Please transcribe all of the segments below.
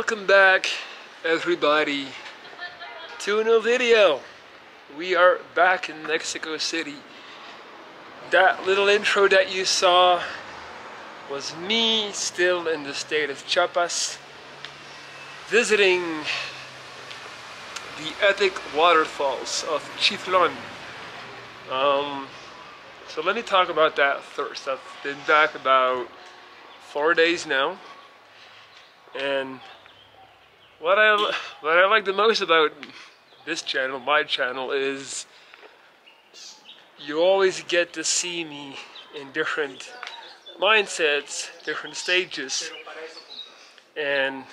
Welcome back, everybody, to a new video. We are back in Mexico City. That little intro that you saw was me still in the state of Chiapas, visiting the epic waterfalls of Chithlon. So let me talk about that first. I've been back about 4 days now, and what I like the most about this channel, my channel, is you always get to see me in different mindsets, different stages, and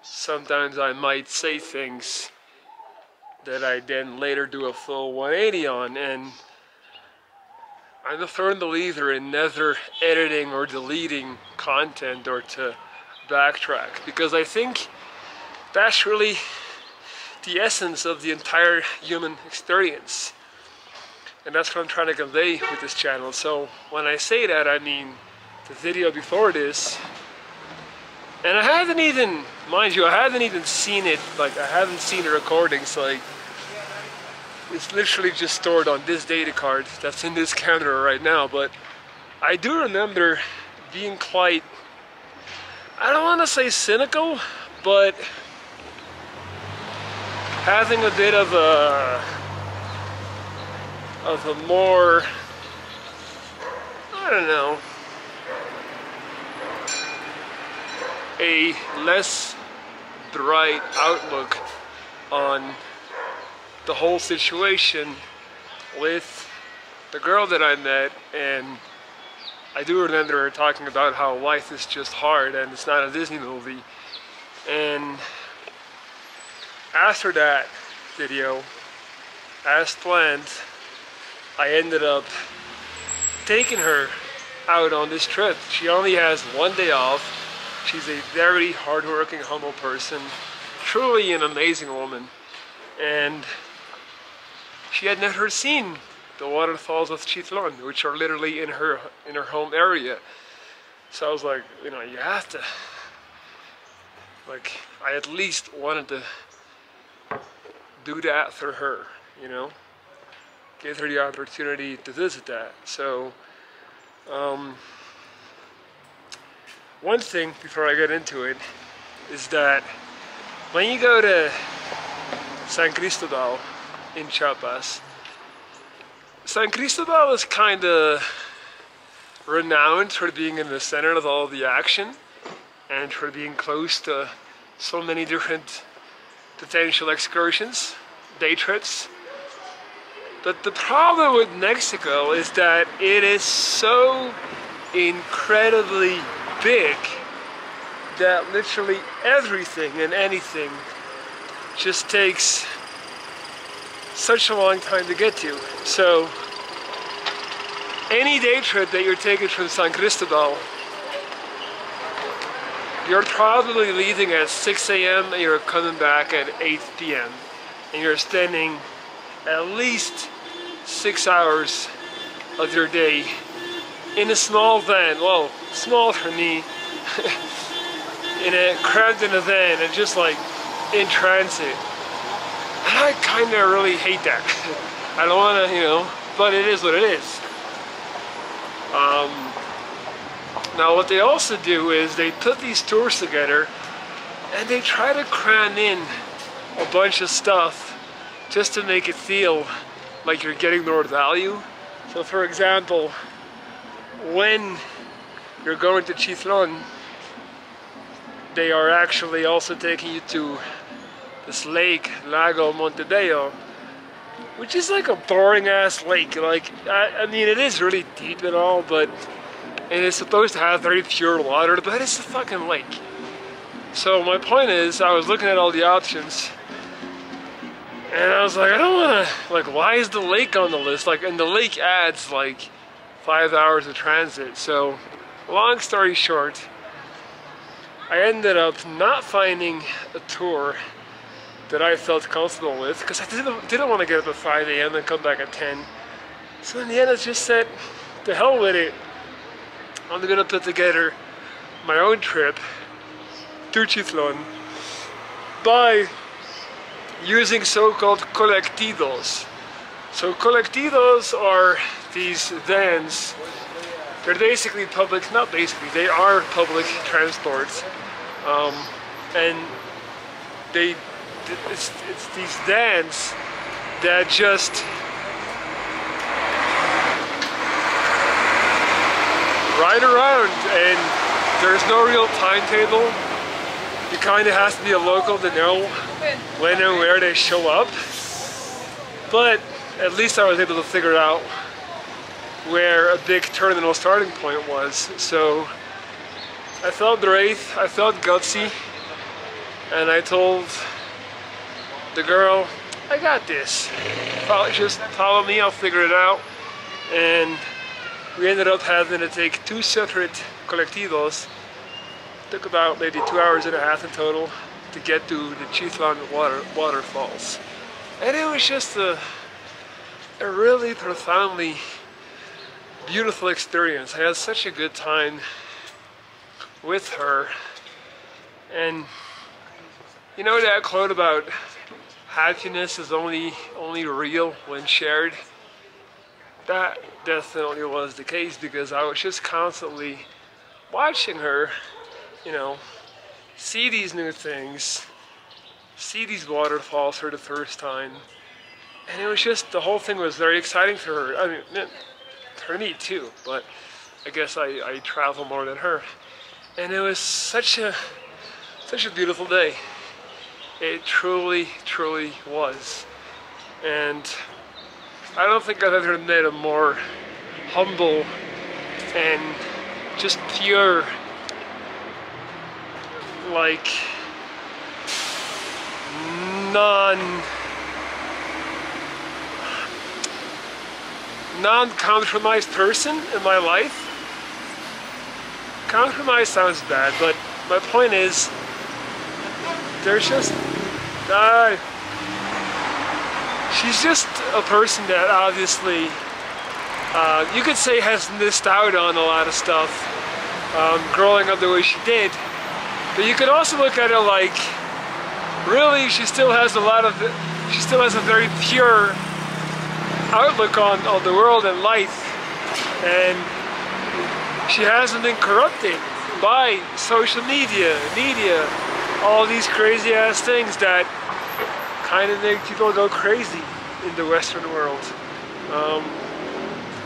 sometimes I might say things that I then later do a full 180 on, and I'm a firm believer in never editing or deleting content or to backtrack, because I think that's really the essence of the entire human experience, and that's what I'm trying to convey with this channel. So when I say that, I mean the video before this, and I haven't even, mind you, I haven't even seen it, like I haven't seen the recordings, like it's literally just stored on this data card that's in this camera right now. But I do remember being quite, I don't want to say cynical, but having a bit of a more, I don't know, a less bright outlook on the whole situation with the girl that I met. And I do remember her talking about how life is just hard and it's not a Disney movie. And after that video, as planned, I ended up taking her out on this trip. She only has 1 day off. She's a very hardworking, humble person, truly an amazing woman, and she had never seen the waterfalls of Chithlon, which are literally in her home area. So I was like, you know, you have to, like, I at least wanted to do that for her, you know, give her the opportunity to visit that. So one thing before I get into it is that when you go to San Cristobal in Chiapas, San Cristobal is kind of renowned for being in the center of all the action and for being close to so many different potential excursions, day trips. But the problem with Mexico is that it is so incredibly big that literally everything and anything just takes such a long time to get to. So any day trip that you're taking from San Cristobal, you're probably leaving at 6 a.m. and you're coming back at 8 p.m. and you're spending at least 6 hours of your day in a small van, well, small for me, crammed in a van and just like in transit. And I kind of really hate that. I don't want to, you know, but it is what it is. Now what they also do is they put these tours together and they try to cram in a bunch of stuff just to make it feel like you're getting more value. So for example, when you're going to Chithlon, they are actually also taking you to this lake, Lago Montebello, which is like a boring ass lake. Like, I mean, it is really deep and all, but, and it's supposed to have very pure water, but it's a fucking lake. So my point is, I was looking at all the options, and I was like, I don't wanna, like, why is the lake on the list? Like, and the lake adds like 5 hours of transit. So long story short, I ended up not finding a tour that I felt comfortable with, because I didn't want to get up at 5 a.m. and come back at 10. So in the end I just said, to hell with it. I'm gonna put together my own trip to Chithlon by using so-called colectivos. So colectivos are these vans. They're basically public, not basically, they are public transports. And it's these vans that just ride around, and there's no real timetable. You kind of have to be a local to know when and where they show up. But at least I was able to figure out where a big terminal starting point was. So I felt brave, I felt gutsy, and I told the girl, I got this. Just follow me, I'll figure it out. And we ended up having to take 2 separate colectivos. Took about maybe 2.5 hours in total to get to the Chitlan waterfalls. And it was just a really profoundly beautiful experience. I had such a good time with her. And you know that quote about happiness is only real when shared? That definitely was the case, because I was just constantly watching her, you know, see these new things, see these waterfalls for the first time. And it was just, the whole thing was very exciting for her. I mean, for me too, but I guess I travel more than her. And it was such a beautiful day. It truly, truly was. And I don't think I've ever met a more humble and just pure, like, non-compromised person in my life. Compromise sounds bad, but my point is, there's just, she's just a person that obviously, you could say has missed out on a lot of stuff, growing up the way she did. But you could also look at it like, really, she still has a very pure outlook on the world and life, and she hasn't been corrupted by social media, all these crazy ass things that kind of make people go crazy in the Western world.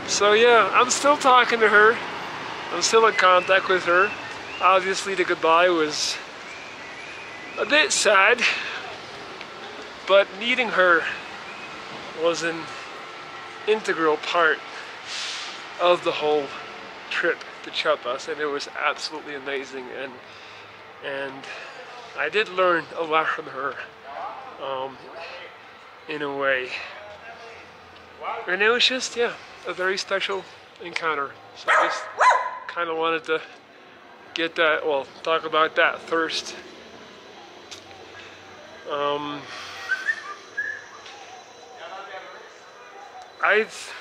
So yeah, I'm still talking to her, I'm still in contact with her. Obviously the goodbye was a bit sad, but meeting her was an integral part of the whole trip to Chiapas, and it was absolutely amazing. And I did learn a lot from her, in a way. And it was just, yeah, a very special encounter. So I just kind of wanted to get that, well, talk about that first. I've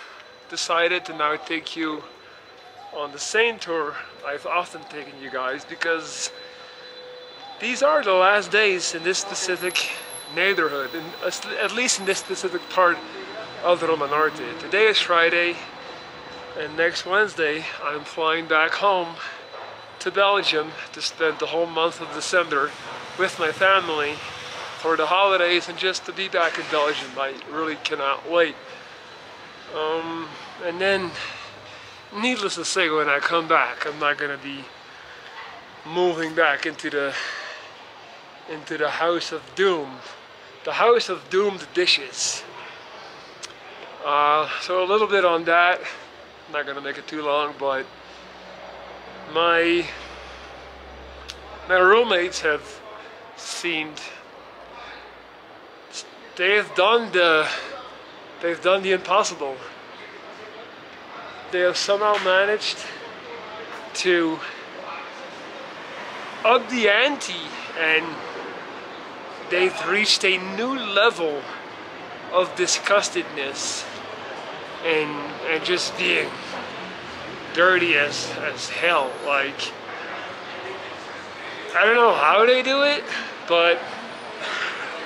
decided to now take you on the same tour I've often taken you guys, because these are the last days in this specific neighborhood, at least in this specific part of Roma Norte. Today is Friday, and next Wednesday I'm flying back home to Belgium to spend the whole month of December with my family for the holidays and just to be back in Belgium. I really cannot wait. And then, needless to say, when I come back, I'm not gonna be moving back into the house of doom, the house of doomed dishes. So a little bit on that. I'm not gonna make it too long, but my roommates have seemed, they've done the impossible. They have somehow managed to up the ante, and they've reached a new level of disgustedness and just being dirty as hell. Like, I don't know how they do it, but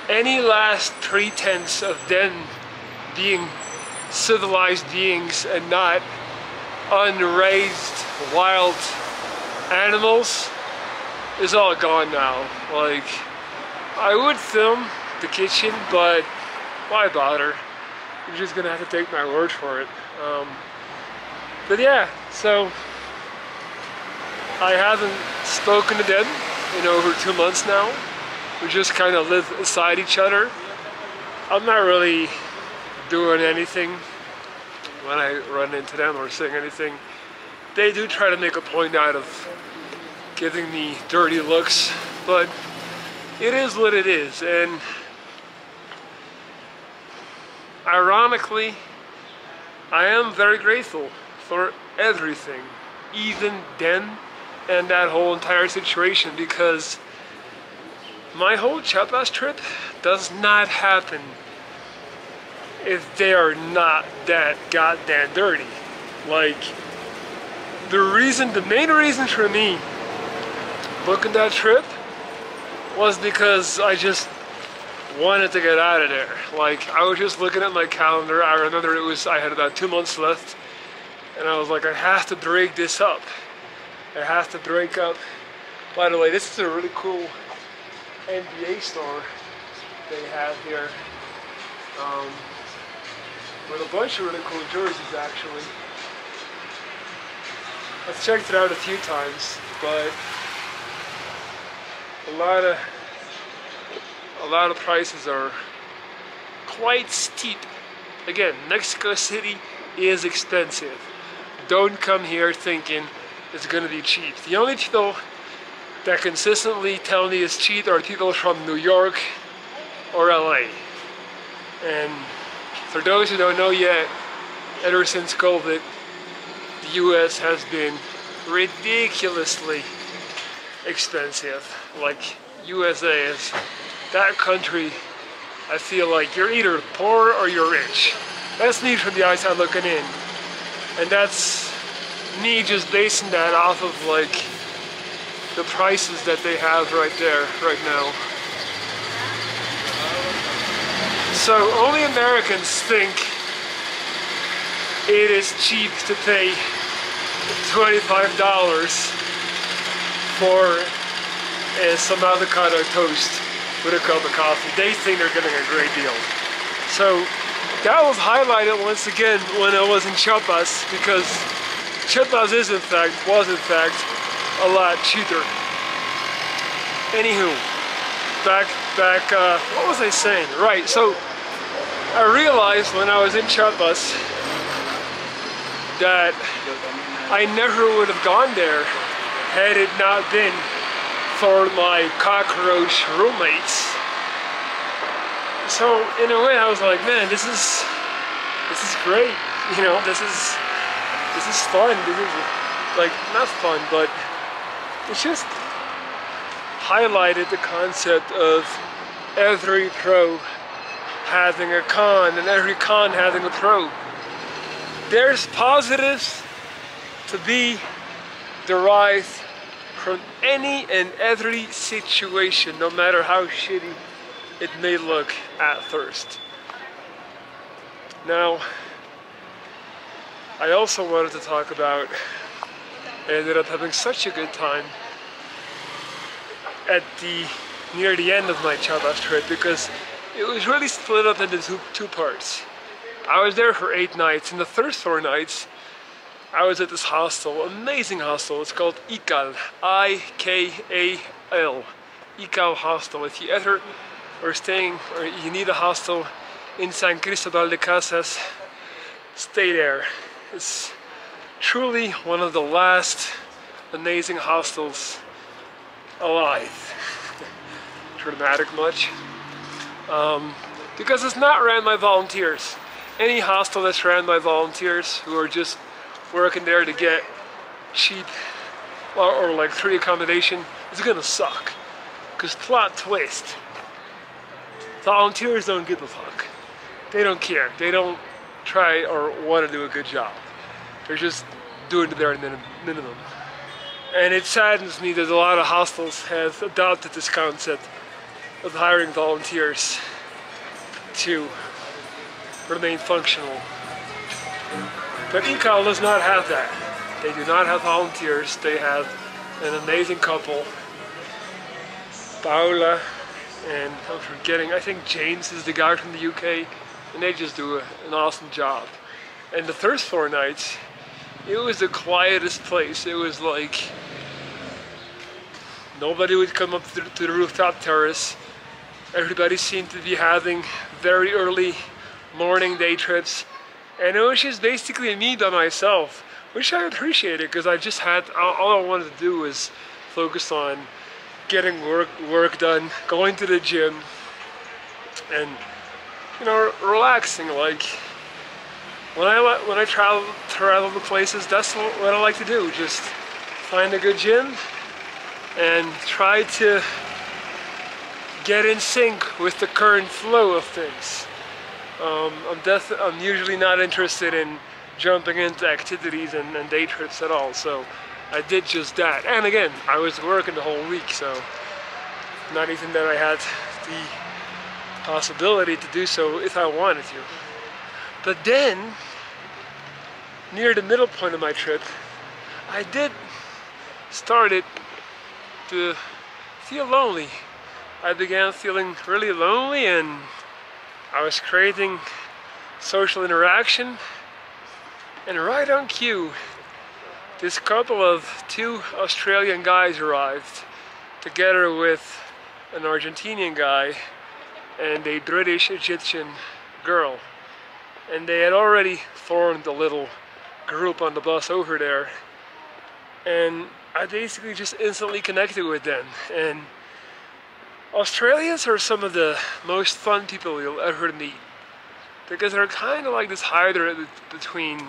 any last pretense of them being civilized beings and not unraised wild animals is all gone now. Like, I would film the kitchen, but why bother? You're just gonna have to take my word for it. But yeah, so I haven't spoken to them in over 2 months now. We just kind of live beside each other. I'm not really doing anything when I run into them or saying anything. They do try to make a point out of giving me dirty looks, but it is what it is. And ironically, I am very grateful for everything, even them and that whole entire situation, because my whole Chiapas trip does not happen if they are not that goddamn dirty. Like, the main reason for me booking that trip was because I just wanted to get out of there. Like, I was just looking at my calendar. I remember I had about 2 months left, and I was like, I have to break this up. I have to break up. By the way, this is a really cool NBA store they have here, with a bunch of really cool jerseys actually. I've checked it out a few times, but a lot of prices are quite steep. Again, Mexico City is expensive. Don't come here thinking it's gonna be cheap. The only people that consistently tell me it's cheap are people from New York or LA. And for those who don't know yet, ever since COVID, the US has been ridiculously expensive. Like, USA is that country, I feel like you're either poor or you're rich. That's me from the outside looking in. And that's me just basing that off of like the prices that they have right there, right now. So only Americans think it is cheap to pay $25 for some avocado toast with a cup of coffee. They think they're getting a great deal. So that was highlighted once again when I was in Chiapas, because Chiapas was in fact a lot cheaper. Anywho, back, what was I saying? Right, so I realized when I was in Chiapas that I never would have gone there had it not been for my cockroach roommates. So in a way I was like, man, this is great. You know, this is fun. This is like, not fun, but it's just highlighted the concept of every pro having a con and every con having a pro. There's positives to be derived from any and every situation, no matter how shitty it may look at first. Now, I also wanted to talk about, I ended up having such a good time near the end of my Chiapas trip, because it was really split up into two parts. I was there for 8 nights, and the first 4 nights I was at this hostel, amazing hostel. It's called Ikal, I-K-A-L, Ikal Hostel. If you ever are staying, or you need a hostel in San Cristobal de Casas, stay there. It's truly one of the last amazing hostels alive. Dramatic much? Because it's not ran by volunteers. Any hostel that's ran by volunteers who are just working there to get cheap or like free accommodation is gonna suck. Because plot twist, volunteers don't give a fuck. They don't care. They don't try or want to do a good job. They're just doing the bare minimum. And it saddens me that a lot of hostels have adopted this concept with hiring volunteers to remain functional. But ECAL does not have that. They do not have volunteers. They have an amazing couple, Paula and I'm forgetting, I think James is the guy from the UK, and they just do an awesome job. And the first 4 nights, it was the quietest place. It was like nobody would come up to the rooftop terrace. Everybody seemed to be having very early morning day trips, and it was just basically me by myself, which I appreciated because I just had all I wanted to do was focus on getting work done, going to the gym, and relaxing. Like when I travel to places, that's what I like to do. Just find a good gym and try to get in sync with the current flow of things. I'm usually not interested in jumping into activities and day trips at all, so I did just that. And again, I was working the whole week, so not even that I had the possibility to do so if I wanted to. But then, near the middle point of my trip, I did started to feel lonely. I began feeling really lonely, and I was craving social interaction. And right on cue, this couple of 2 Australian guys arrived, together with an Argentinian guy and a British Egyptian girl. And they had already formed a little group on the bus over there. And I basically just instantly connected with them. And Australians are some of the most fun people you'll ever meet, because they're kind of like this hybrid between,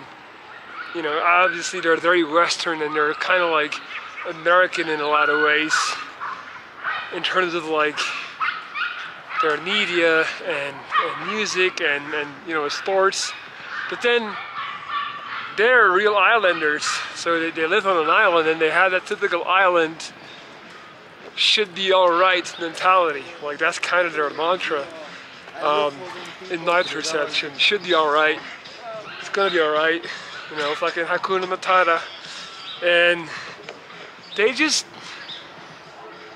obviously they're very Western, and they're kind of like American in a lot of ways, in terms of like their media and music and sports. But then they're real islanders, so they live on an island, and they have that typical island should be alright mentality. Like that's kind of their mantra, in my perception. Should be alright, it's gonna be alright, fucking Hakuna Matata. And they just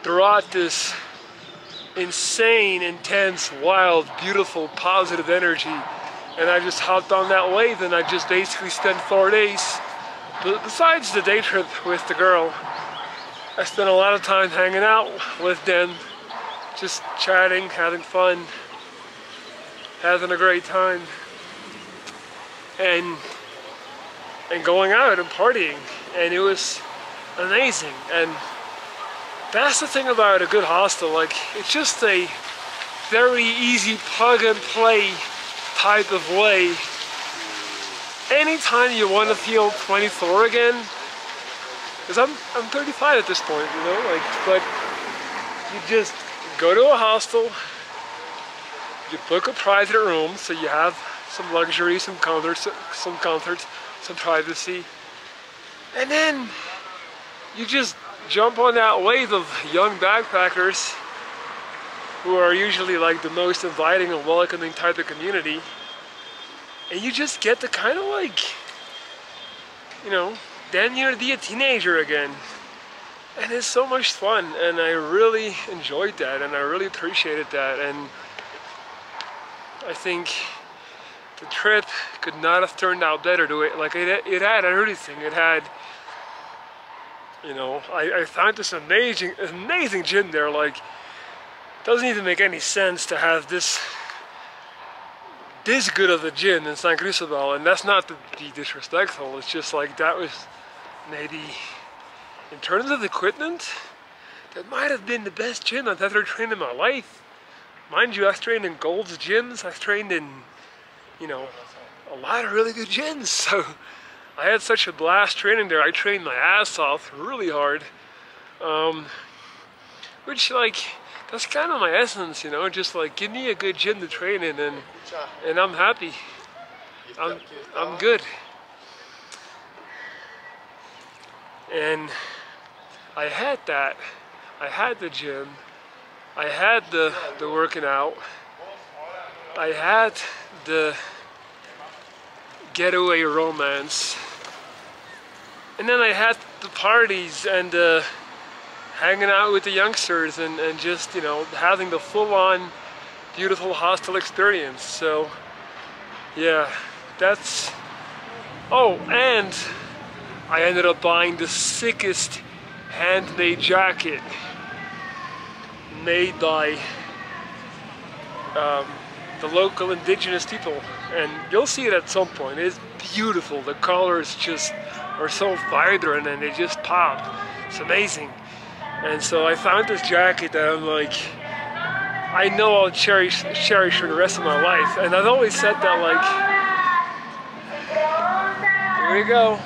brought this insane, intense, wild, beautiful, positive energy, and I just hopped on that wave, and I just basically spent 4 days. But besides the day trip with the girl, I spent a lot of time hanging out with them, just chatting, having fun, having a great time, and going out and partying, and it was amazing. And that's the thing about a good hostel, like it's just a very easy plug and play type of way. Anytime you want to feel 24 again, because I'm 35 at this point, but you just go to a hostel, you book a private room, so you have some luxury, some comfort, some privacy, and then you just jump on that wave of young backpackers who are usually like the most inviting and welcoming type of community, and you just get to kind of like, then you'll be a teenager again. And it's so much fun, and I really enjoyed that, and I really appreciated that. And I think the trip could not have turned out better. Like it had everything. It had, I found this amazing gym there. Like, it doesn't even make any sense to have this good of a gym in San Cristobal, and that's not to be disrespectful. It's just like that was maybe, in terms of equipment, that might have been the best gym I've ever trained in my life. Mind you, I've trained in Gold's gyms, I've trained in, a lot of really good gyms, so I had such a blast training there. I trained my ass off really hard, which, like, that's kind of my essence, just like, give me a good gym to train in, and I'm happy. I'm good. And I had that. I had the gym. I had the working out. I had the getaway romance. And then I had the parties and hanging out with the youngsters and just, you know, having the full-on beautiful hostel experience. So yeah, that's... Oh, and I ended up buying the sickest handmade jacket made by the local indigenous people, and you'll see it at some point. It's beautiful. The colors just are so vibrant and they just pop. It's amazing. And so I found this jacket that I'm like, I know I'll cherish for the rest of my life. And I've always said that, like, here we go.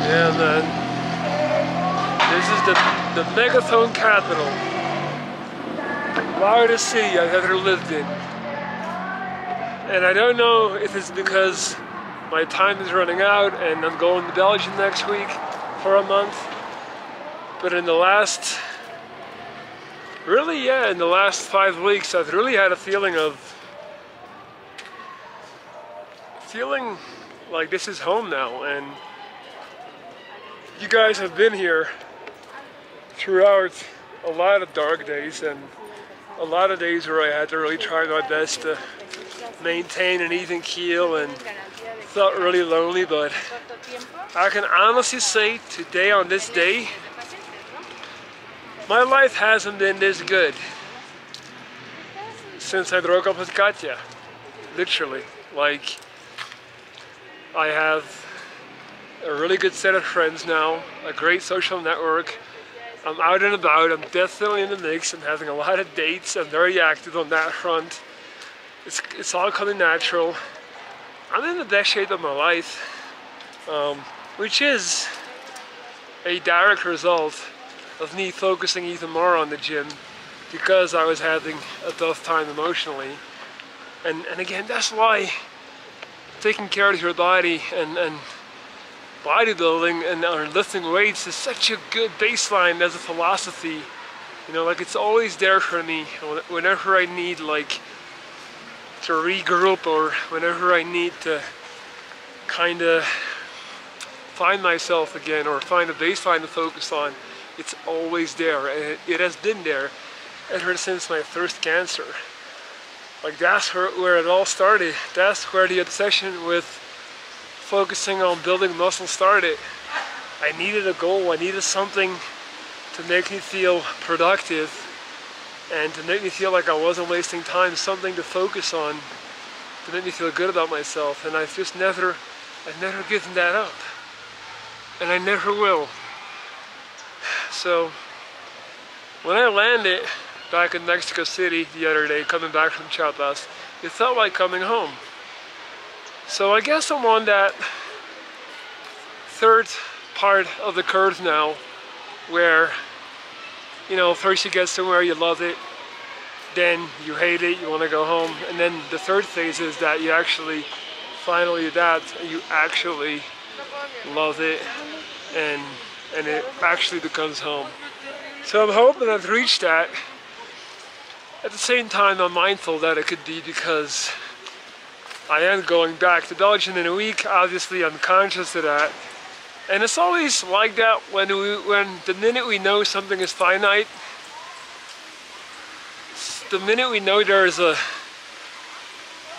Yeah, man. This is the megaphone capital, largest city I've ever lived in. And I don't know if it's because my time is running out and I'm going to Belgium next week for a month, but in the last, in the last 5 weeks, I've really had a feeling like this is home now. And you guys have been here throughout a lot of dark days and a lot of days where I had to really try my best to maintain an even keel and felt really lonely, but I can honestly say today, on this day, my life hasn't been this good since I broke up with Katya. Literally. Like, I have a really good set of friends now, a great social network. I'm out and about, I'm definitely in the mix, I'm having a lot of dates, I'm very active on that front. It's all coming natural. I'm in the best shape of my life, which is a direct result of me focusing even more on the gym because I was having a tough time emotionally. And again, that's why taking care of your body and bodybuilding and lifting weights is such a good baseline as a philosophy. You know, like, it's always there for me whenever I need, like, to regroup, or whenever I need to kind of find myself again or find a baseline to focus on. It's always there, and it has been there ever since my first cancer. Like, that's where it all started. That's where the obsession with focusing on building muscle started. I needed a goal, I needed something to make me feel productive and to make me feel like I wasn't wasting time, something to focus on to make me feel good about myself. And I've never given that up, and I never will. So when I landed back in Mexico City the other day, coming back from Chiapas, it felt like coming home. So I guess I'm on that third part of the curve now, where, you know, first you get somewhere, you love it, then you hate it, you want to go home, and then the third phase is that you actually finally adapt, and you actually love it, and it actually becomes home. So I'm hoping I've reached that. At the same time, I'm mindful that it could be because I am going back to Belgium in a week. Obviously, I'm conscious of that. And it's always like that when the minute we know something is finite, the minute we know there's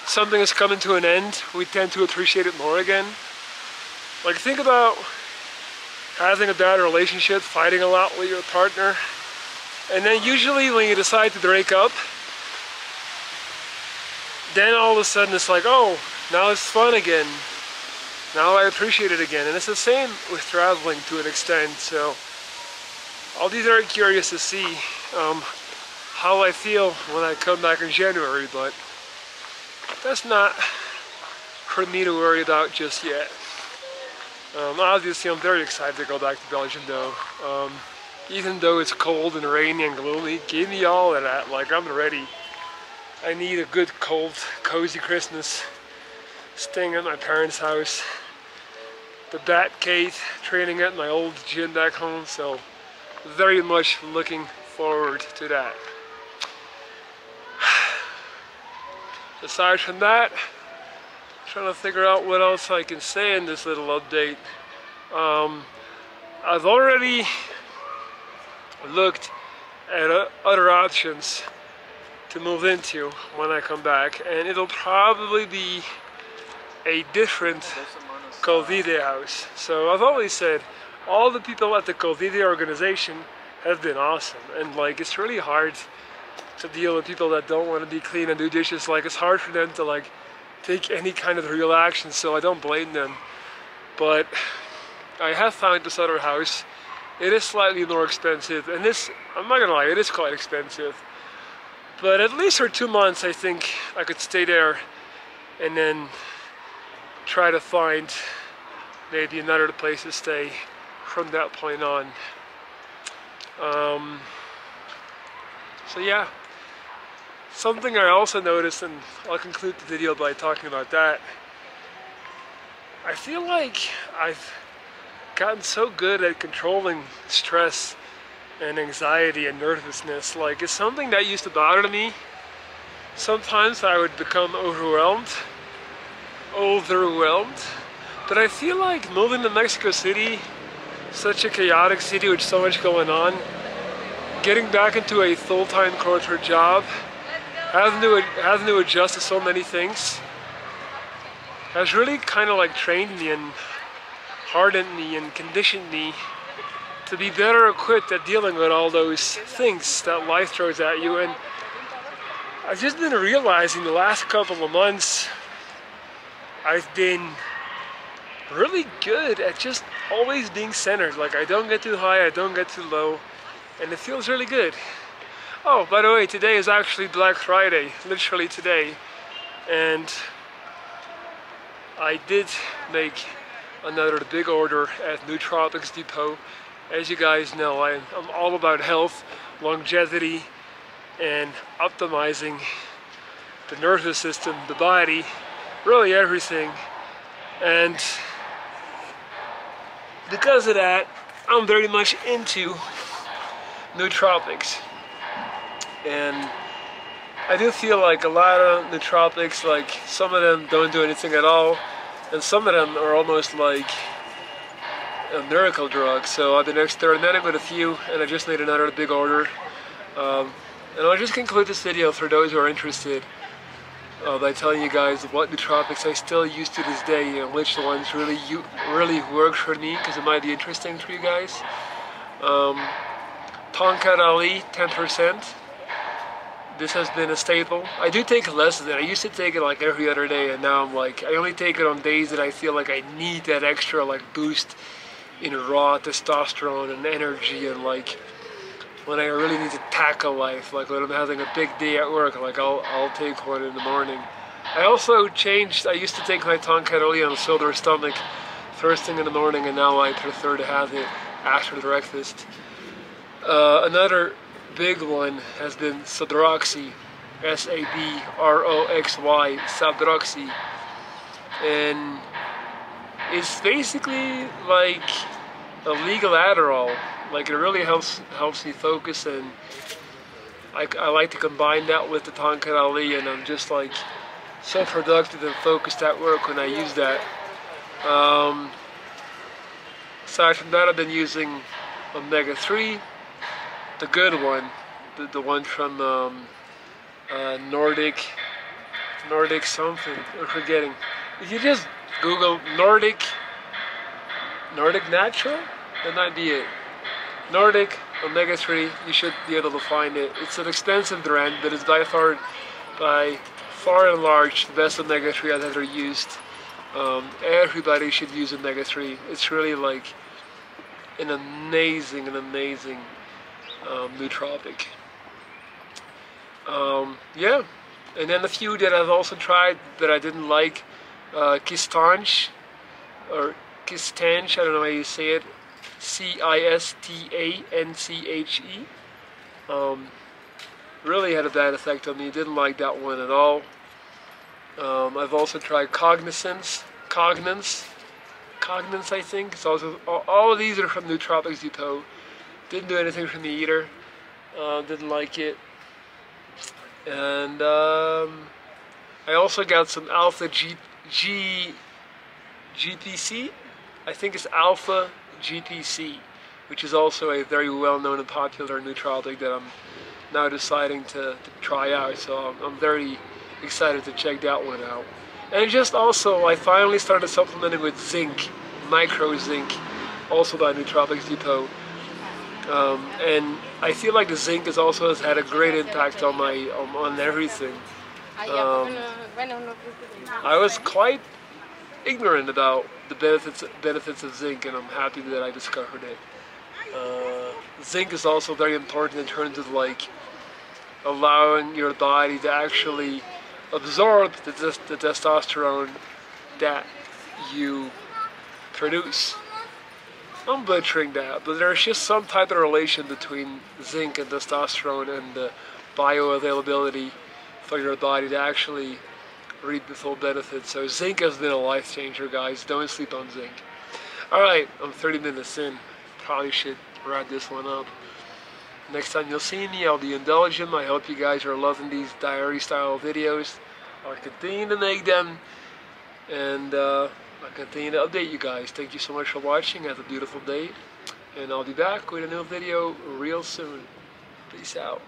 something is coming to an end, we tend to appreciate it more again. Like, think about having a bad relationship, fighting a lot with your partner, and then usually when you decide to break up, then all of a sudden it's like, oh, now it's fun again. Now I appreciate it again. And it's the same with traveling to an extent. So I'll be very curious to see how I feel when I come back in January, but that's not for me to worry about just yet. Obviously, I'm very excited to go back to Belgium though. Even though it's cold and rainy and gloomy, give me all of that. Like, I'm ready. I need a good, cold, cozy Christmas, staying at my parents' house. the Batcade training at my old gym back home, so very much looking forward to that. Aside from that, trying to figure out what else I can say in this little update. I've already looked at other options to move into when I come back, and it'll probably be a different Covide house. So I've always said all the people at the Covide organization have been awesome, and like it's really hard to deal with people that don't want to be clean and do dishes. Like it's hard for them to like take any kind of real action, so I don't blame them. But I have found this other house. It is slightly more expensive, and this, I'm not gonna lie, it is quite expensive. But at least for 2 months I think I could stay there and then try to find maybe another place to stay from that point on. So yeah, something I also noticed, and I'll conclude the video by talking about that. I feel like I've gotten so good at controlling stress and anxiety and nervousness. Like it's something that used to bother me. Sometimes I would become overwhelmed. But I feel like moving to Mexico City, such a chaotic city with so much going on, getting back into a full-time corporate job, having to adjust to so many things, has really kind of like trained me and hardened me and conditioned me to be better equipped at dealing with all those things that life throws at you. And I've just been realizing the last couple of months I've been really good at just always being centered. Like I don't get too high, I don't get too low, and it feels really good. Oh, by the way, today is actually Black Friday, literally today, and I did make another big order at Nootropics Depot. As you guys know, I'm all about health, longevity, and optimizing the nervous system, the body, really everything. And because of that, I'm very much into nootropics. And I do feel like a lot of nootropics, like some of them don't do anything at all, and some of them are almost like a miracle drug. So I've been experimenting with a few, and I just made another big order. And I'll just conclude this video for those who are interested by telling you guys what nootropics I still use to this day and which ones really work for me, because it might be interesting for you guys. Tonkat Ali 10%. This has been a staple. I do take less of it. I used to take it like every other day, and now I'm like, I only take it on days that I feel like I need that extra like boost in raw testosterone and energy, and like when I really need to tackle life, like when I'm having a big day at work, like I'll take one in the morning. I also changed, I used to take my Tonkat Ali on a sober stomach first thing in the morning, and now I prefer to have it after breakfast. Another big one has been Sabroxy, S-A-B-R-O-X-Y, Sabroxy, and it's basically like a legal Adderall. Like it really helps me focus, and I like to combine that with the Tonkat Ali, and I'm just like so productive and focused at work when I use that. Aside from that, I've been using omega-3, the good one, the one from Nordic something, I'm forgetting. If you just Google Nordic Natural, that might be it. Nordic omega-3, you should be able to find it. It's an expensive brand, but it's by far and large the best omega-3 I've ever used. Everybody should use omega-3. It's really like an amazing nootropic. Yeah, and then a few that I've also tried that I didn't like, Kistanche, or Kistanche, I don't know how you say it, C-I-S-T-A-N-C-H-E. Really had a bad effect on me. Didn't like that one at all. I've also tried Cognance, cognizance, I think. It's also all of these are from Nootropics Depot. Didn't do anything for me either. Didn't like it. And I also got some Alpha GPC. I think it's Alpha GPC, which is also a very well-known and popular nootropic that I'm now deciding to try out. So I'm very excited to check that one out. And just also, I finally started supplementing with zinc, micro zinc, also by Nootropics Depot. And I feel like the zinc has had a great impact on on everything. I was quite ignorant about the benefits of zinc, and I'm happy that I discovered it. Zinc is also very important in terms of like allowing your body to actually absorb the testosterone that you produce. I'm butchering that, but there's just some type of relation between zinc and testosterone and the bioavailability for your body to actually reap the full benefits. So zinc has been a life changer, guys. Don't sleep on zinc. Alright, I'm 30 minutes in. Probably should wrap this one up. Next time you'll see me, I'll be indulgent. I hope you guys are loving these diary style videos. I'll continue to make them, and I'll continue to update you guys. Thank you so much for watching. Have a beautiful day, and I'll be back with a new video real soon. Peace out.